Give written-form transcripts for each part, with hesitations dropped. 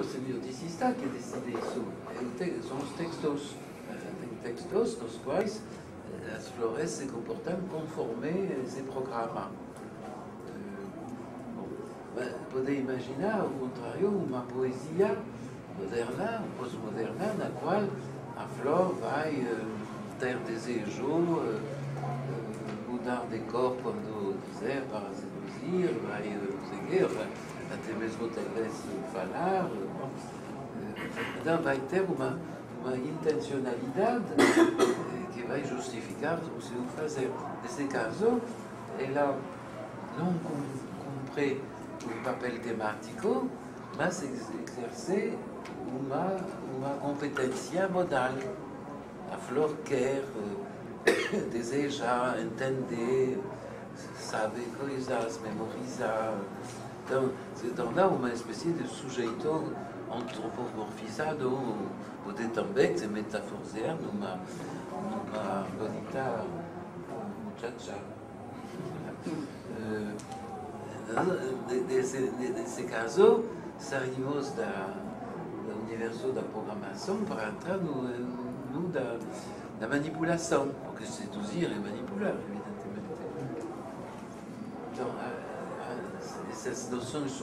o semioticista que decide isso. São os textos, tem textos nos quais as flores se comportam conforme esse programa. Podem imaginar, ao contrário, uma poesia moderna, pós-moderna, na qual a flor vai ter desejo, mudar de cor quando quiser para seduzir, vai seguir, até mesmo talvez falar. Então vai ter uma intencionalidade que vai justificar o seu fazer. Nesse caso, ela não cumpre um papel temático, mas exerce uma competência modal. A flor quer, deseja, entender, sabe coisas, memorizar. Então, se torna uma espécie de sujeito antropomorfizado, pode também se metaforizar numa bonita muchacha. Nesse caso, saímos do universo da programação para entrar no da manipulação, porque seduzir e manipular, evidentemente. Então, essas noções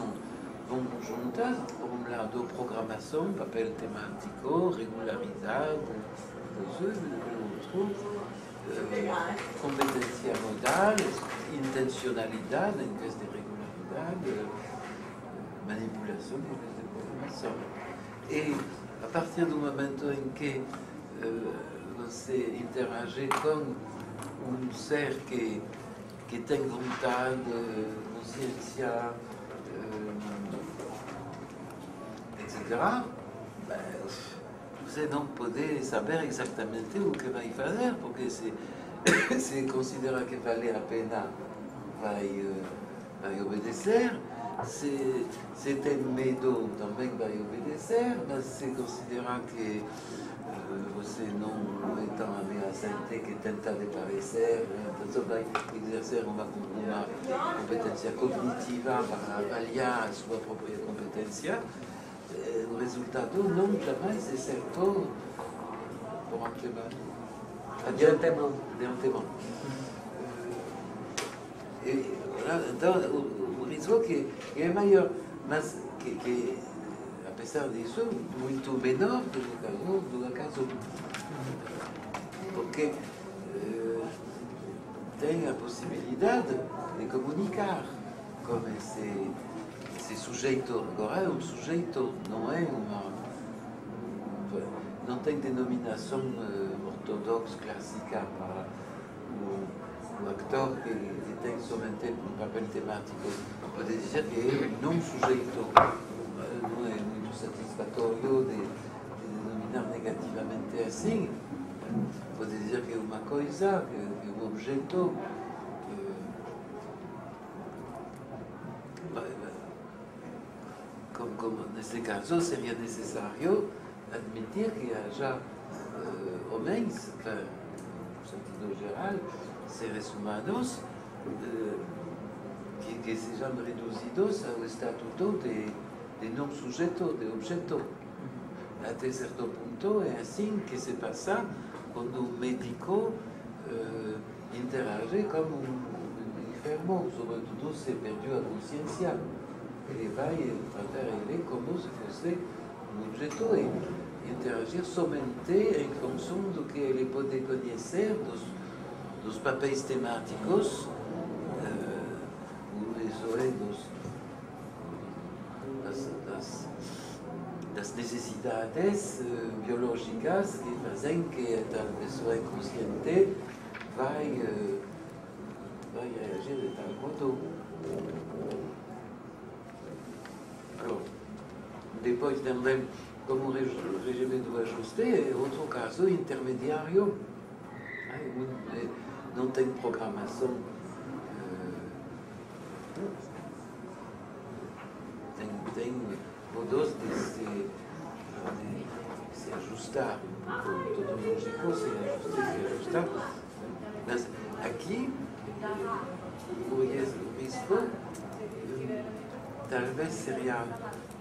vão juntas, por um lado, programação, papel temático, regularidade, pelo outro, competência modal, intencionalidade em vez de regularidade, manipulação em vez de programação. E a partir do momento em que você interage com um ser que tem vontade, consciência, etc., você não pode saber exatamente o que vai fazer, porque se considera que vale a pena, vai obedecer. Se tem medo, também vai obedecer, mas se considera que você não é tão ameaçante que tenta de parecer, então vai exercer uma competência cognitiva para avaliar a sua própria competência. O resultado não jamais é certo por antemão. De antemão. Então, o risco que é maior, mas que apesar disso, muito menor do acaso. Porque tem a possibilidade de comunicar com esse sujeito. Agora é um sujeito, não tem denominação ortodoxa, clássica para o actor que tem somente um papel temático. Pode dizer que é um não-sujeito. Não é muito satisfatório de denominar negativamente assim. Pode dizer que é uma coisa, que é um objeto. Como nesse caso, seria necessário admitir que haja homens, no sentido geral, seres humanos, que sejam reduzidos ao estatuto de não-sujeito, de objeto. Até certo ponto é assim que se passa quando o médico interage com um enfermo, sobretudo se perdeu a consciência. Ele vai tratar ele como se fosse um objeto e interagir somente em função do que ele pode conhecer dos papéis temáticos, das necessidades biológicas que fazem que a tal pessoa inconsciente vai reagir de tal modo. Depois também, como o regime do ajuste, é outro caso intermediário. Não tem programação. Tem modos de se ajustar. Todo lógico se ajustar. Mas aqui, o risco talvez seria,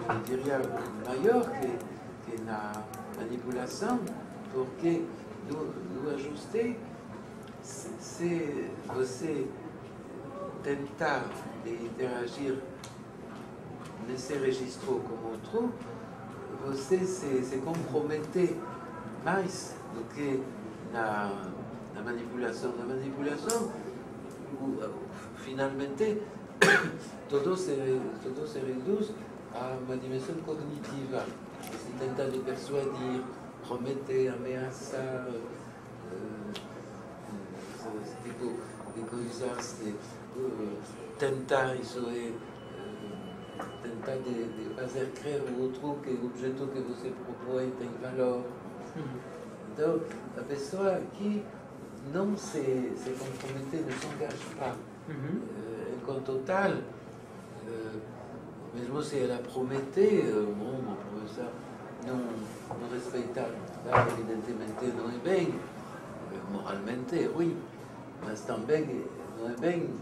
eu diria, maior que na manipulação, porque no ajuste, se você tentar de interagir nesse registro com outro, você se compromete mais do que na manipulação. Na manipulação, finalmente, todo se reduz a uma dimensão cognitiva. Você tenta de persuadir, prometer, ameaçar, esse tipo de coisas, tentar, isso é, tentar de fazer crer ao outro que o objeto que você propõe tem valor. Então, a pessoa aqui não se compromete, não se engage pas. Enquanto tal, mesmo se ela promete, bom, professor, não respeitar, evidentemente não é bem, moralmente, oui, mas também não é bem,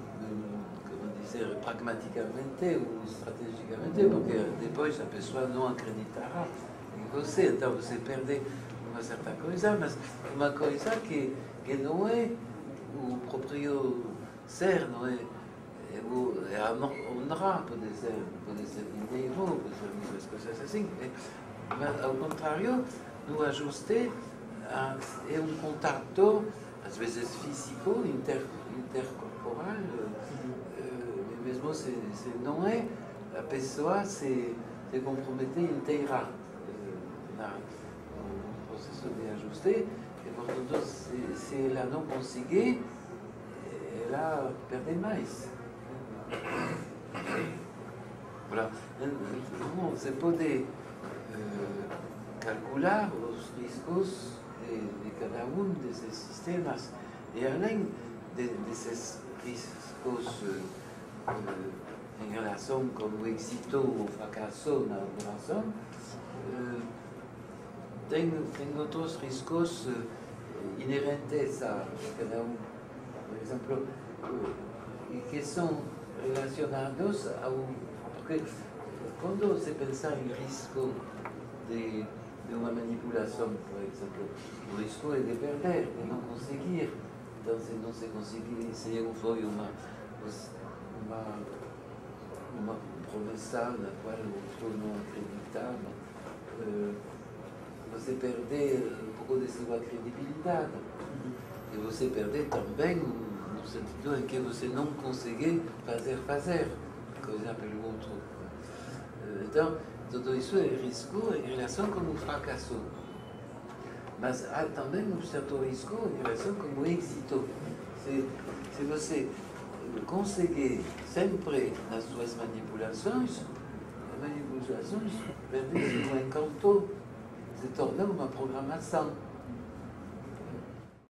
como dizer, pragmaticamente ou estrategicamente, porque depois a pessoa não acreditará em você, então você perde uma certa coisa, mas uma coisa que não é o próprio ser, não é? É a honra, pode ser dinheiro, pode ser muitas coisas assim, mas ao contrário, no ajuste é um contato, às vezes físico, intercorporal, mesmo se não é, a pessoa se compromete inteira no processo de ajuste, e portanto, se ela não conseguir, ela perde mais. Voilà. Você pode calcular os riscos de cada um desses sistemas, e além desses riscos em relação com o êxito ou o fracasso na operação, tem outros riscos inerentes a cada um. Por exemplo, que são relacionados ao... Porque quando se pensa em risco de uma manipulação, por exemplo, o risco é de perder, de não conseguir. Então, se não se conseguir, se foi uma promessa na qual o outro não acreditava, você perde um pouco de sua credibilidade. E você perde também no sentido em que você não consegue fazer coisa pelo outro. Então, tudo isso é risco em relação com o fracasso. Mas há também um certo risco em relação com o êxito. Se você conseguir sempre nas suas manipulações, as manipulações perdem o encanto, se tornam uma programação.